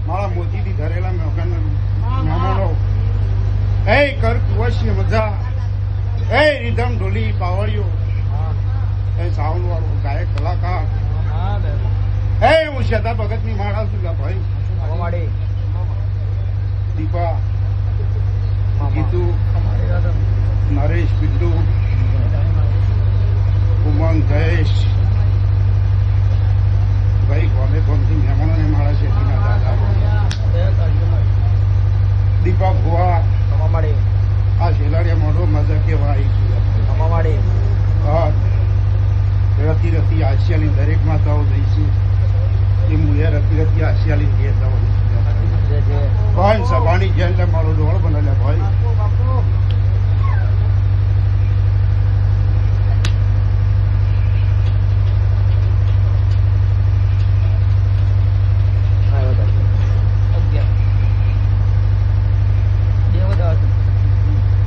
મારા મોજીથી ધરેલા મહેમાનો કર કુવશી મજા રીધમ ઢોલી પાવડીઓ સાઉન્ડ વાળો ગાયક કલાકાર હું શ્રદ્ધા ભગતની માળા છું ભાઈ દીપા ગીતુ નરેશ બિંદુ ઉમંગ જયેશ ભાઈ ગમે ગમતી મહેમાનોને મારા શેઠીના દાદા દીપા ભુવા આ શેલાડિયા મોઢો મજા કેવા આવી રતી રતી આશિયાની દરેક માતાઓ દઈશું એ મુએ રતી રતી આશિયાની ઘેર જવાની ભાઈ સભાની જેલ મારો ડોળ બનાવ્યા ભાઈ